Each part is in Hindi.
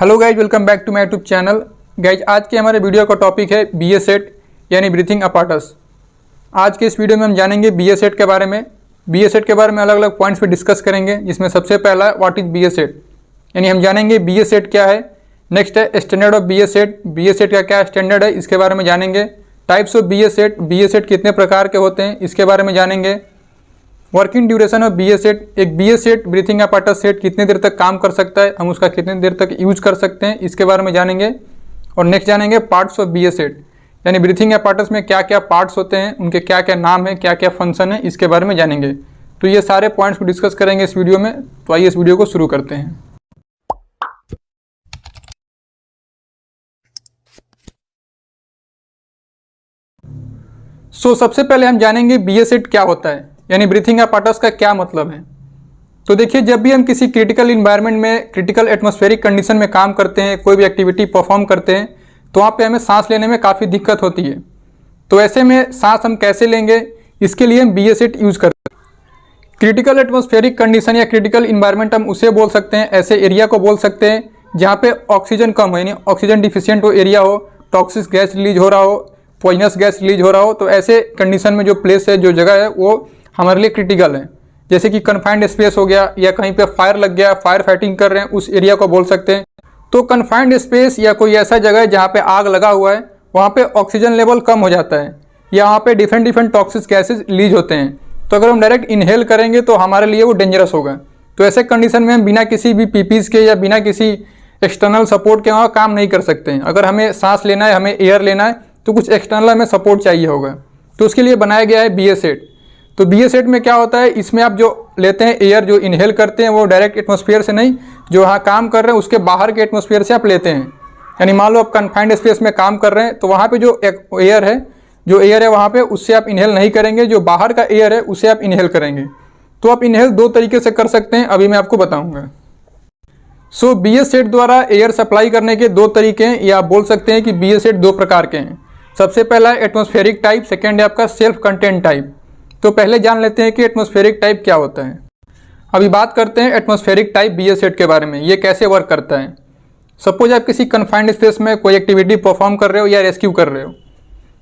Hello guys, welcome back to my YouTube channel. Guys, आज के हमारे वीडियो का टॉपिक है BA-सेट यानी ब्रीथिंग apparatus। आज के इस वीडियो में हम जानेंगे BA-सेट के बारे में। BA-सेट के बारे में अलग अलग पॉइंट्स पे डिस्कस करेंगे, जिसमें सबसे पहला है व्हाट इज़ BA-सेट, यानी हम जानेंगे BA-सेट क्या है। नेक्स्ट है स्टैंडर्ड ऑफ BA-सेट, BA-सेट का क्या स्टैंडर्ड है इसके बारे में जानेंगे। टाइप्स ऑफ BA-सेट, BA-सेट कितने प्रकार के होते हैं इसके बारे में जानेंगे। वर्किंग ड्यूरेशन ऑफ BA-सेट, एक BA-सेट ब्रीथिंग apparatus सेट कितनी देर तक काम कर सकता है, हम उसका कितनी देर तक यूज कर सकते हैं इसके बारे में जानेंगे। और नेक्स्ट जानेंगे पार्ट्स ऑफ BA-सेट, यानी ब्रीथिंग apparatus में क्या क्या पार्ट्स होते हैं, उनके क्या क्या नाम है, क्या क्या फंक्शन है, इसके बारे में जानेंगे। तो ये सारे पॉइंट्स को डिस्कस करेंगे इस वीडियो में। तो आइए इस वीडियो को शुरू करते हैं। सबसे पहले हम जानेंगे BA-सेट क्या होता है, यानी ब्रीथिंग apparatus का क्या मतलब है। तो देखिए, जब भी हम किसी क्रिटिकल इन्वायरमेंट में, क्रिटिकल एटमॉस्फेरिक कंडीशन में काम करते हैं, कोई भी एक्टिविटी परफॉर्म करते हैं, तो वहाँ पे हमें सांस लेने में काफ़ी दिक्कत होती है। तो ऐसे में सांस हम कैसे लेंगे, इसके लिए हम BA-सेट यूज़ करते हैं। क्रिटिकल एटमॉस्फेरिक कंडीशन या क्रिटिकल इन्वायरमेंट हम उसे बोल सकते हैं, ऐसे एरिया को बोल सकते हैं जहाँ पे ऑक्सीजन कम हो, यानी ऑक्सीजन डिफिशियंट वो एरिया हो, टॉक्सिक गैस रिलीज हो रहा हो, पॉइजनस गैस रिलीज हो रहा हो। तो ऐसे कंडीशन में जो प्लेस है, जो जगह है, वो हमारे लिए क्रिटिकल है। जैसे कि कन्फाइंड स्पेस हो गया, या कहीं पे फायर लग गया, फायर फाइटिंग कर रहे हैं, उस एरिया को बोल सकते हैं। तो कन्फाइंड स्पेस या कोई ऐसा जगह है जहाँ पे आग लगा हुआ है, वहाँ पे ऑक्सीजन लेवल कम हो जाता है, या वहाँ पे डिफरेंट टॉक्सिक गैसेज रिलीज होते हैं। तो अगर हम डायरेक्ट इनहेल करेंगे तो हमारे लिए वो डेंजरस होगा। तो ऐसे कंडीशन में हम बिना किसी भी पीपीज के या बिना किसी एक्सटर्नल सपोर्ट के वहाँ काम नहीं कर सकते हैं। अगर हमें सांस लेना है, हमें एयर लेना है, तो कुछ एक्सटर्नल हमें सपोर्ट चाहिए होगा। तो उसके लिए बनाया गया है BA-सेट। तो BA-सेट में क्या होता है, इसमें आप जो लेते हैं एयर, जो इनहेल करते हैं, वो डायरेक्ट एटमॉस्फेयर से नहीं, जो वहाँ काम कर रहे हैं उसके बाहर के एटमॉस्फेयर से आप लेते हैं। यानी मान लो आप कन्फाइंड स्पेस में काम कर रहे हैं, तो वहाँ पे जो एयर है वहाँ पे उससे आप इनहेल नहीं करेंगे, जो बाहर का एयर है उसे आप इनहेल करेंगे। तो आप इनहेल दो तरीके से कर सकते हैं, अभी मैं आपको बताऊँगा। BA-सेट द्वारा एयर सप्लाई करने के दो तरीके हैं, या आप बोल सकते हैं कि BA-सेट दो प्रकार के हैं। सबसे पहला है एटमॉस्फेरिक टाइप, सेकेंड है आपका सेल्फ कंटेंट टाइप। तो पहले जान लेते हैं कि एटमॉस्फेरिक टाइप क्या होता है। अभी बात करते हैं एटमॉस्फेरिक टाइप BA-सेट के बारे में, ये कैसे वर्क करता है। सपोज आप किसी कन्फाइंड स्पेस में कोई एक्टिविटी परफॉर्म कर रहे हो या रेस्क्यू कर रहे हो,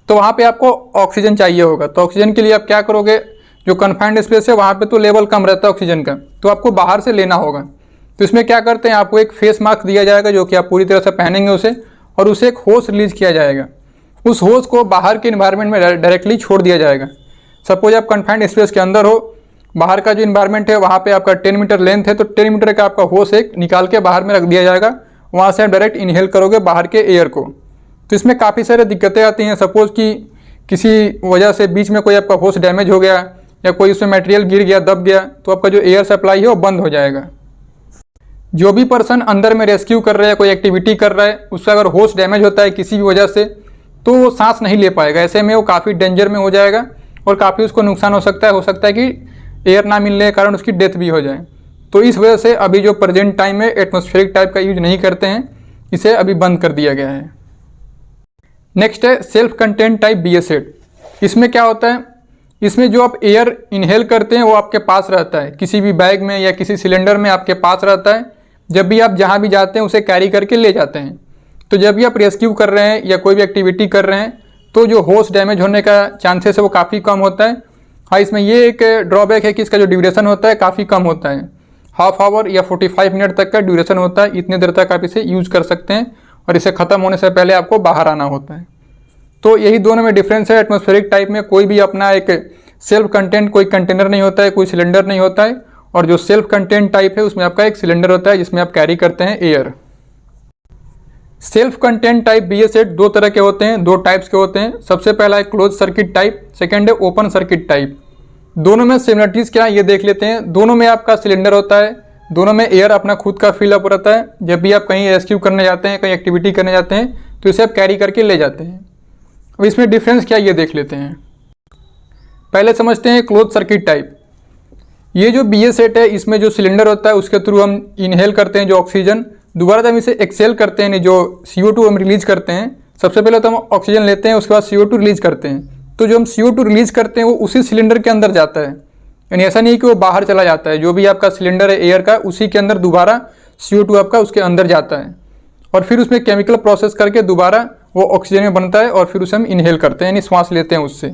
तो वहाँ पे आपको ऑक्सीजन चाहिए होगा। तो ऑक्सीजन के लिए आप क्या करोगे, जो कन्फाइंड स्पेस है वहाँ पे तो लेवल कम रहता है ऑक्सीजन का, तो आपको बाहर से लेना होगा। तो इसमें क्या करते हैं, आपको एक फेस मास्क दिया जाएगा जो कि आप पूरी तरह से पहनेंगे उसे, और उसे एक होस रिलीज किया जाएगा। उस होस को बाहर के इन्वायरमेंट में डायरेक्टली छोड़ दिया जाएगा। सपोज आप कन्फाइंड स्पेस के अंदर हो, बाहर का जो इन्वायरमेंट है वहाँ पे आपका 10 मीटर लेंथ है, तो 10 मीटर का आपका होस एक निकाल के बाहर में रख दिया जाएगा। वहाँ से आप डायरेक्ट इनहेल करोगे बाहर के एयर को। तो इसमें काफ़ी सारी दिक्कतें आती हैं। सपोज कि किसी वजह से बीच में कोई आपका होस डैमेज हो गया, या कोई उसमें मटेरियल गिर गया, दब गया, तो आपका जो एयर सप्लाई है वो बंद हो जाएगा। जो भी पर्सन अंदर में रेस्क्यू कर रहा है, कोई एक्टिविटी कर रहा है, उसका अगर होस डैमेज होता है किसी भी वजह से, तो वो सांस नहीं ले पाएगा। ऐसे में वो काफ़ी डेंजर में हो जाएगा और काफ़ी उसको नुकसान हो सकता है कि एयर ना मिलने के कारण उसकी डेथ भी हो जाए। तो इस वजह से अभी जो प्रेजेंट टाइम में एटमॉस्फेरिक टाइप का यूज नहीं करते हैं, इसे अभी बंद कर दिया गया है। नेक्स्ट है सेल्फ कंटेंट टाइप BA-सेट। इसमें क्या होता है, इसमें जो आप एयर इनहेल करते हैं वो आपके पास रहता है, किसी भी बैग में या किसी सिलेंडर में आपके पास रहता है। जब भी आप जहाँ भी जाते हैं उसे कैरी करके ले जाते हैं। तो जब भी आप रेस्क्यू कर रहे हैं या कोई भी एक्टिविटी कर रहे हैं, तो जो होस डैमेज होने का चांसेस है वो काफ़ी कम होता है। हाँ, इसमें ये एक ड्रॉबैक है कि इसका जो ड्यूरेशन होता है काफ़ी कम होता है। हाफ आवर या 45 मिनट तक का ड्यूरेशन होता है। इतने देर तक आप इसे यूज़ कर सकते हैं, और इसे ख़त्म होने से पहले आपको बाहर आना होता है। तो यही दोनों में डिफरेंस है। एटमॉस्फेरिक टाइप में कोई भी अपना एक सेल्फ कंटेंट, कोई कंटेनर नहीं होता है, कोई सिलेंडर नहीं होता है। और जो सेल्फ कंटेंट टाइप है उसमें आपका एक सिलेंडर होता है जिसमें आप कैरी करते हैं एयर। सेल्फ कंटेंट टाइप BA-सेट दो तरह के होते हैं, दो टाइप्स के होते हैं। सबसे पहला है क्लोज सर्किट टाइप, सेकेंड है ओपन सर्किट टाइप। दोनों में सिमिलरिटीज़ क्या है ये देख लेते हैं। दोनों में आपका सिलेंडर होता है, दोनों में एयर अपना खुद का फिल अप रहता है। जब भी आप कहीं रेस्क्यू करने जाते हैं, कहीं एक्टिविटी करने जाते हैं, तो इसे आप कैरी करके ले जाते हैं। अब इसमें डिफरेंस क्या ये देख लेते हैं। पहले समझते हैं क्लोज सर्किट टाइप। ये जो BA-सेट है, इसमें जो सिलेंडर होता है उसके थ्रू हम इनहेल करते हैं जो ऑक्सीजन, दोबारा जब इसे एक्सेल करते हैं, जो CO2 हम रिलीज करते हैं। सबसे पहले तो हम ऑक्सीजन लेते हैं, उसके बाद CO2 रिलीज करते हैं। तो जो हम CO2 रिलीज करते हैं वो उसी सिलेंडर के अंदर जाता है, यानी ऐसा नहीं कि वो बाहर चला जाता है। जो भी आपका सिलेंडर है एयर का, उसी के अंदर दोबारा CO2 आपका उसके अंदर जाता है। और फिर उसमें केमिकल प्रोसेस करके दोबारा वो ऑक्सीजन में बनता है और फिर उसे हम इनहेल करते हैं, यानी श्वास लेते हैं उससे।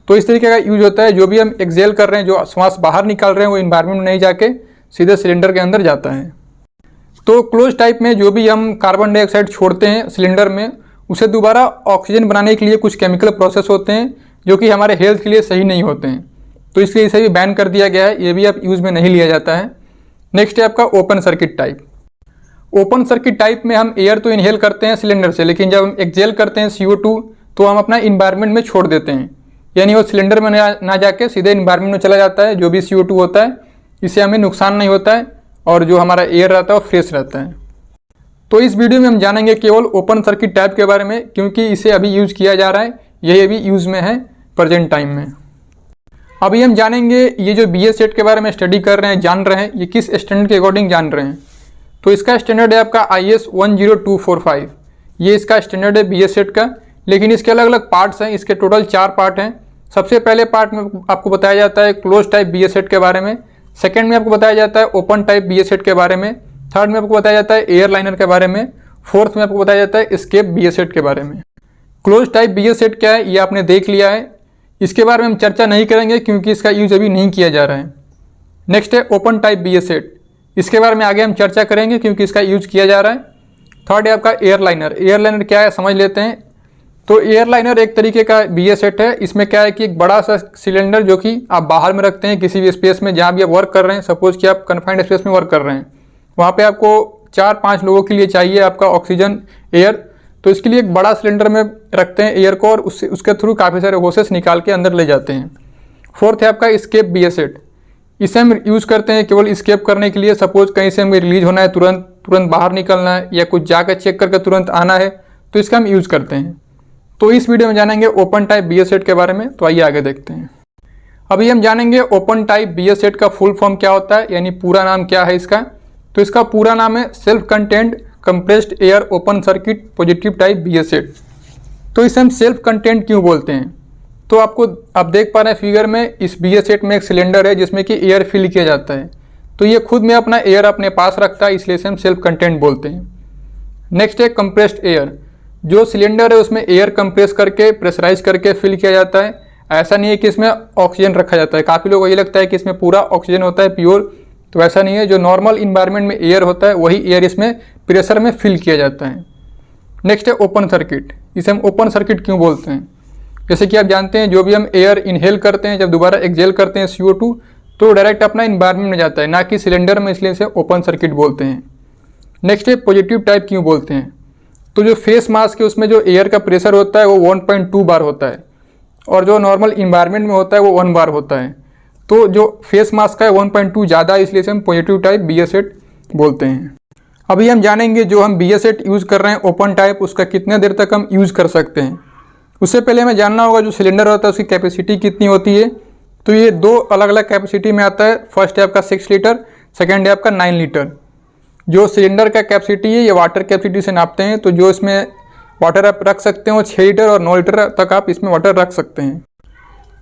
तो इस तरीके का यूज होता है। जो भी हम एक्सेल कर रहे हैं, जो श्वास बाहर निकाल रहे हैं, वो इन्वायरमेंट में नहीं जाके सीधे सिलेंडर के अंदर जाता है। तो क्लोज टाइप में जो भी हम कार्बन डाइऑक्साइड छोड़ते हैं सिलेंडर में, उसे दोबारा ऑक्सीजन बनाने के लिए कुछ केमिकल प्रोसेस होते हैं जो कि हमारे हेल्थ के लिए सही नहीं होते हैं, तो इसलिए इसे भी बैन कर दिया गया है, ये भी अब यूज़ में नहीं लिया जाता है। नेक्स्ट है आपका open circuit type. Open circuit type में हम एयर तो इनहेल करते हैं सिलेंडर से, लेकिन जब हम एक्सेल करते हैं CO2 तो हम अपना इन्वायरमेंट में छोड़ देते हैं, यानी वो सिलेंडर में ना जाके सीधे इन्वायरमेंट में चला जाता है। जो भी CO2 होता है इससे हमें नुकसान नहीं होता है और जो हमारा एयर रहता है वो फ्रेश रहता है। तो इस वीडियो में हम जानेंगे केवल ओपन सर्किट टाइप के बारे में, क्योंकि इसे अभी यूज़ किया जा रहा है, यही अभी यूज़ में है प्रेजेंट टाइम में। अभी हम जानेंगे ये जो BS सेट के बारे में स्टडी कर रहे हैं, जान रहे हैं, ये किस स्टैंडर्ड के अकॉर्डिंग जान रहे हैं। तो इसका स्टैंडर्ड है आपका IS 10245, ये इसका स्टैंडर्ड है BS सेट का। लेकिन इसके अलग अलग पार्ट्स हैं, इसके टोटल 4 पार्ट हैं। सबसे पहले पार्ट में आपको बताया जाता है क्लोज टाइप BS सेट के बारे में, सेकंड में आपको बताया जाता है ओपन टाइप BS सेट के बारे में, थर्ड में आपको बताया जाता है एयर लाइनर के बारे में, फोर्थ में आपको बताया जाता है एस्केप BS सेट के बारे में। क्लोज टाइप BS सेट क्या है ये आपने देख लिया है, इसके बारे में हम चर्चा नहीं करेंगे क्योंकि इसका यूज अभी नहीं किया जा रहा है। नेक्स्ट है ओपन टाइप BS सेट, इसके बारे में आगे हम चर्चा करेंगे क्योंकि इसका यूज किया जा रहा है। थर्ड है आपका एयर लाइनर। एयर लाइनर क्या है समझ लेते हैं। तो एयर लाइनर एक तरीके का BS सेट है। इसमें क्या है कि एक बड़ा सा सिलेंडर जो कि आप बाहर में रखते हैं किसी भी स्पेस में जहाँ भी आप वर्क कर रहे हैं। सपोज कि आप कन्फाइंड स्पेस में वर्क कर रहे हैं, वहाँ पे आपको 4-5 लोगों के लिए चाहिए आपका ऑक्सीजन एयर, तो इसके लिए एक बड़ा सिलेंडर में रखते हैं एयर को और उसके थ्रू काफ़ी सारे होसेस निकाल के अंदर ले जाते हैं। फोर्थ है आपका एस्केप BS सेट। इसे हम यूज़ करते हैं केवल एस्केप करने के लिए। सपोज कहीं से हमें रिलीज होना है, तुरंत बाहर निकलना है या कुछ जाकर चेक करके तुरंत आना है, तो इसका हम यूज़ करते हैं। तो इस वीडियो में जानेंगे ओपन टाइप BS सेट के बारे में, तो आइए आगे देखते हैं। अभी हम जानेंगे ओपन टाइप BS सेट का फुल फॉर्म क्या होता है, यानी पूरा नाम क्या है इसका। तो इसका पूरा नाम है self content compressed air open circuit positive type BS set. तो इसे हम सेल्फ कंटेंट क्यों बोलते हैं, तो आपको आप देख पा रहे हैं फिगर में, इस BS सेट में एक सिलेंडर है जिसमें कि एयर फिल किया जाता है। तो ये खुद में अपना एयर अपने पास रखता है, इसलिए इसे हम सेल्फ कंटेंट बोलते हैं। नेक्स्ट है कंप्रेस्ड एयर। जो सिलेंडर है उसमें एयर कंप्रेस करके प्रेशराइज करके फिल किया जाता है। ऐसा नहीं है कि इसमें ऑक्सीजन रखा जाता है। काफ़ी लोगों को ये लगता है कि इसमें पूरा ऑक्सीजन होता है प्योर, तो ऐसा नहीं है। जो नॉर्मल इन्वायरमेंट में एयर होता है वही एयर इसमें प्रेशर में फिल किया जाता है। नेक्स्ट है ओपन सर्किट। इसे हम ओपन सर्किट क्यों बोलते हैं, जैसे कि आप जानते हैं जो भी हम एयर इनहेल करते हैं, जब दोबारा एक्सेल करते हैं CO2, तो डायरेक्ट अपना इन्वायरमेंट में जाता है, ना कि सिलेंडर में, इसलिए इसे ओपन सर्किट बोलते हैं। नेक्स्ट है पॉजिटिव टाइप क्यों बोलते हैं। तो जो फेस मास्क है उसमें जो एयर का प्रेशर होता है वो 1.2 बार होता है और जो नॉर्मल इन्वायरमेंट में होता है वो 1 बार होता है। तो जो फेस मास्क का है 1.2 ज़्यादा है, इसलिए से हम पॉजिटिव टाइप BS सेट बोलते हैं। अभी हम जानेंगे जो हम BS सेट यूज़ कर रहे हैं ओपन टाइप, उसका कितने देर तक हम यूज़ कर सकते हैं। उससे पहले हमें जानना होगा जो सिलेंडर होता है उसकी कैपेसिटी कितनी होती है। तो ये 2 अलग अलग कैपेसिटी में आता है। फर्स्ट है आपका 6 लीटर, सेकेंड है आपका 9 लीटर। जो सिलेंडर का कैपेसिटी है ये वाटर कैपेसिटी से नापते हैं। तो जो इसमें वाटर आप रख सकते हैं वो 6 लीटर और 9 लीटर तक आप इसमें वाटर रख सकते हैं।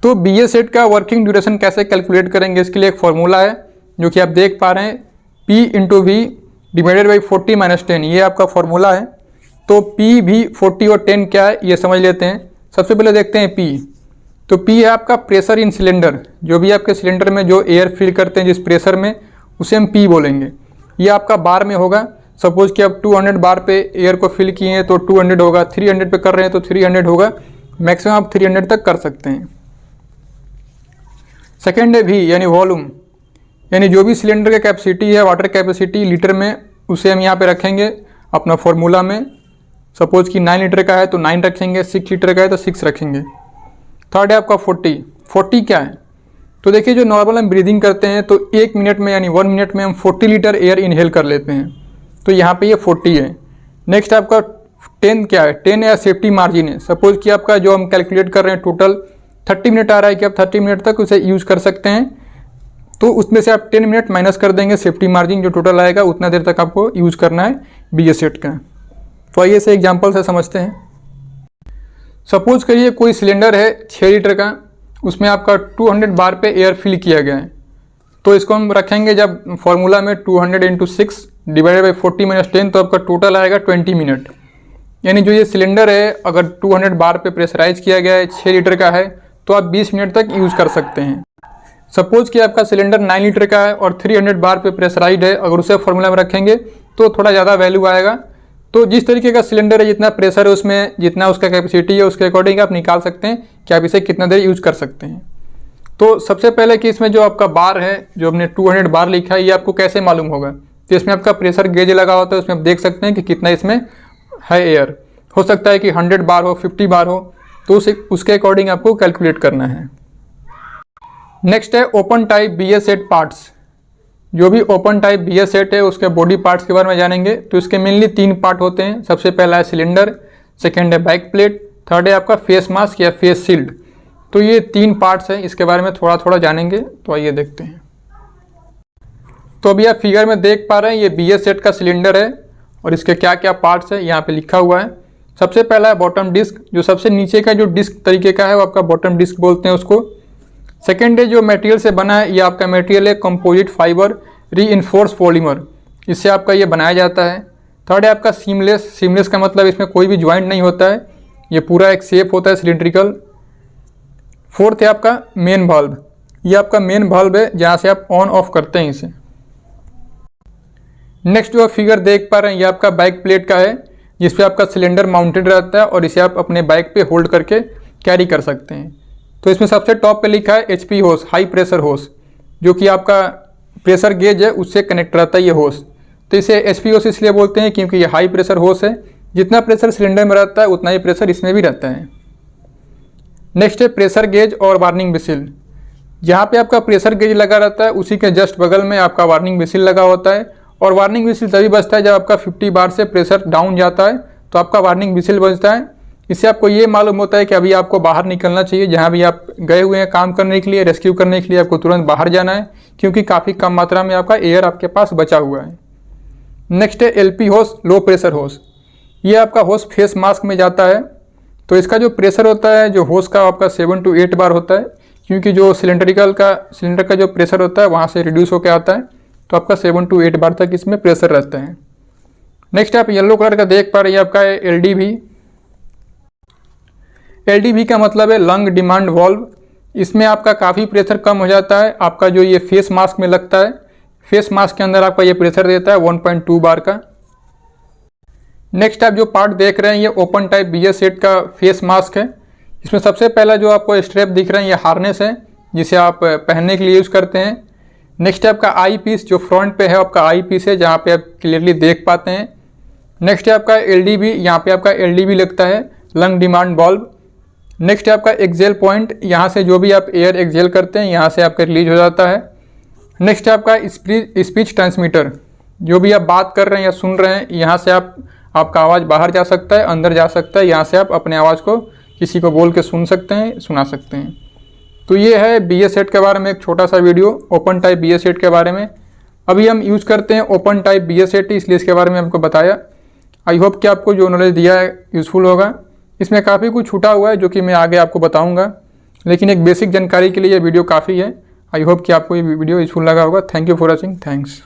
तो BS सेट का वर्किंग ड्यूरेशन कैसे कैलकुलेट करेंगे, इसके लिए एक फॉर्मूला है जो कि आप देख पा रहे हैं, P/V डिवाइडेड बाई 40-10, ये आपका फॉर्मूला है। तो P, 40 और 10 क्या है ये समझ लेते हैं। सबसे पहले देखते हैं P। तो P है आपका प्रेशर इन सिलेंडर। जो भी आपके सिलेंडर में जो एयर फिल करते हैं जिस प्रेशर में, उसे हम P बोलेंगे। ये आपका बार में होगा। सपोज कि आप 200 बार पे एयर को फिल किए हैं तो 200 होगा, 300 पे कर रहे हैं तो 300 होगा। मैक्सिमम आप 300 तक कर सकते हैं। सेकेंड है V यानी वॉल्यूम, यानी जो भी सिलेंडर का कैपेसिटी है वाटर कैपेसिटी लीटर में, उसे हम यहाँ पे रखेंगे अपना फॉर्मूला में। सपोज कि 9 लीटर का है तो 9 रखेंगे, 6 लीटर का है तो 6 रखेंगे। थर्ड है आपका 40 क्या है। तो देखिए जो नॉर्मल हम ब्रीदिंग करते हैं तो 1 मिनट में यानी 1 मिनट में हम 40 लीटर एयर इनहेल कर लेते हैं। तो यहाँ पे ये 40 है। नेक्स्ट आपका 10 क्या है, 10 या सेफ्टी मार्जिन है। सपोज कि आपका जो हम कैलकुलेट कर रहे हैं टोटल 30 मिनट आ रहा है कि आप 30 मिनट तक उसे यूज़ कर सकते हैं, तो उसमें से आप 10 मिनट माइनस कर देंगे सेफ्टी मार्जिन, जो टोटल आएगा उतना देर तक आपको यूज़ करना है BS सेट का। तो आइए से एग्जाम्पल से समझते हैं। सपोज करिए कोई सिलेंडर है 6 लीटर का, उसमें आपका 200 बार पे एयर फिल किया गया है। तो इसको हम रखेंगे जब फॉर्मूला में 200 × 6 डिवाइडेड बाई 40 माइनस 10, तो आपका टोटल आएगा 20 मिनट। यानी जो ये सिलेंडर है अगर 200 बार पे प्रेशराइज किया गया है, 6 लीटर का है, तो आप 20 मिनट तक यूज़ कर सकते हैं। सपोज कि आपका सिलेंडर 9 लीटर का है और 300 बार पे प्रेशराइज है, अगर उसे फॉर्मूला में रखेंगे तो थोड़ा ज़्यादा वैल्यू आएगा। तो जिस तरीके का सिलेंडर है, जितना प्रेशर है उसमें, जितना उसका कैपेसिटी है, उसके अकॉर्डिंग आप निकाल सकते हैं कि आप इसे कितना देर यूज़ कर सकते हैं। तो सबसे पहले कि इसमें जो आपका बार है, जो हमने 200 बार लिखा है, ये आपको कैसे मालूम होगा? तो इसमें आपका प्रेशर गेज लगा होता है, उसमें आप देख सकते हैं कि कितना इसमें है एयर। हो सकता है कि 100 बार हो, 50 बार हो, तो उसके अकॉर्डिंग आपको कैलकुलेट करना है। नेक्स्ट है open type BS set parts. जो भी ओपन टाइप BS सेट है उसके बॉडी पार्ट्स के बारे में जानेंगे। तो इसके मेनली 3 पार्ट होते हैं। सबसे पहला है सिलेंडर, सेकेंड है बैक प्लेट, थर्ड है आपका फेस मास्क या फेस शील्ड। तो ये 3 पार्ट्स हैं, इसके बारे में थोड़ा थोड़ा जानेंगे। तो आइए देखते हैं। तो अभी आप फिगर में देख पा रहे हैं, ये BS सेट का सिलेंडर है और इसके क्या क्या पार्ट्स है यहाँ पे लिखा हुआ है। सबसे पहला है बॉटम डिस्क, जो सबसे नीचे का जो डिस्क तरीके का है वो आपका बॉटम डिस्क बोलते हैं उसको। सेकेंड है जो मटेरियल से बना है, ये आपका मटेरियल है कंपोजिट फाइबर रीइंफोर्स पॉलीमर, इससे आपका ये बनाया जाता है। थर्ड है आपका सीमलेस। सीमलेस का मतलब इसमें कोई भी ज्वाइंट नहीं होता है, ये पूरा एक शेप होता है सिलिंड्रिकल। फोर्थ है आपका मेन वाल्व, ये आपका मेन वाल्व है जहाँ से आप ऑन ऑफ करते हैं इसे। नेक्स्ट जो आप फिगर देख पा रहे हैं, ये आपका बैक प्लेट का है, जिस पे आपका सिलेंडर माउंटेड रहता है और इसे आप अपने बाइक पे होल्ड करके कैरी कर सकते हैं। तो इसमें सबसे टॉप पे लिखा है HP होस, हाई प्रेशर होस, जो कि आपका प्रेशर गेज है उससे कनेक्ट रहता है ये होस। तो इसे HP होस इसलिए बोलते हैं क्योंकि ये हाई प्रेशर होस है, जितना प्रेशर सिलेंडर में रहता है उतना ही प्रेशर इसमें भी रहता है। नेक्स्ट है प्रेशर गेज और वार्निंग विसिल। जहाँ पे आपका प्रेशर गेज लगा रहता है उसी के जस्ट बगल में आपका वार्निंग विसिल लगा होता है। और वार्निंग विसिल तभी बजता है जब आपका 50 बार से प्रेशर डाउन जाता है, तो आपका वार्निंग विसिल बजता है। इससे आपको ये मालूम होता है कि अभी आपको बाहर निकलना चाहिए। जहाँ भी आप गए हुए हैं काम करने के लिए, रेस्क्यू करने के लिए, आपको तुरंत बाहर जाना है, क्योंकि काफ़ी कम मात्रा में आपका एयर आपके पास बचा हुआ है। नेक्स्ट है LP होस, लो प्रेशर होस। ये आपका होस फेस मास्क में जाता है। तो इसका जो प्रेशर होता है जो होस का, आपका 7 to 8 बार होता है, क्योंकि जो सिलेंडर का जो प्रेशर होता है वहाँ से रिड्यूस होकर आता है। तो आपका 7 to 8 बार तक इसमें प्रेशर रहता है। नेक्स्ट आप येलो कलर का देख पा रहे हैं, आपका LDV। LDV का मतलब है लंग डिमांड वाल्व। इसमें आपका काफ़ी प्रेशर कम हो जाता है। आपका जो ये फेस मास्क में लगता है, फेस मास्क के अंदर आपका ये प्रेशर देता है 1.2 बार का। नेक्स्ट आप जो पार्ट देख रहे हैं, ये ओपन टाइप BS सेट का फेस मास्क है। इसमें सबसे पहला जो आपको स्ट्रैप दिख रहा है, ये हार्नेस है जिसे आप पहनने के लिए यूज़ करते हैं। नेक्स्ट है आपका आई पीस, जो फ्रंट पे है आपका आई पीस है, जहाँ पे आप क्लियरली देख पाते हैं। नेक्स्ट है आपका LDV, यहाँ पे आपका LDV लगता है, लंग डिमांड वाल्व। नेक्स्ट है आपका एक्सेल पॉइंट, यहाँ से जो भी आप एयर एक्सेल करते हैं यहाँ से आपका रिलीज हो जाता है। नेक्स्ट है आपका स्पीच ट्रांसमीटर, जो भी आप बात कर रहे हैं या सुन रहे हैं, यहाँ से आपका आवाज़ बाहर जा सकता है, अंदर जा सकता है। यहाँ से आप अपने आवाज़ को किसी को बोल के सुन सकते हैं, सुना सकते हैं। तो ये है BS सेट के बारे में एक छोटा सा video, open type BS set के बारे में। अभी हम यूज़ करते हैं ओपन टाइप BS सेट, इसलिए इसके बारे में हमको बताया। आई होप कि आपको जो नॉलेज दिया है यूज़फुल होगा। इसमें काफ़ी कुछ छूटा हुआ है जो कि मैं आगे आपको बताऊंगा, लेकिन एक बेसिक जानकारी के लिए ये वीडियो काफ़ी है। आई होप कि आपको ये वीडियो यूज़फुल लगा होगा। Thank you for watching. Thanks.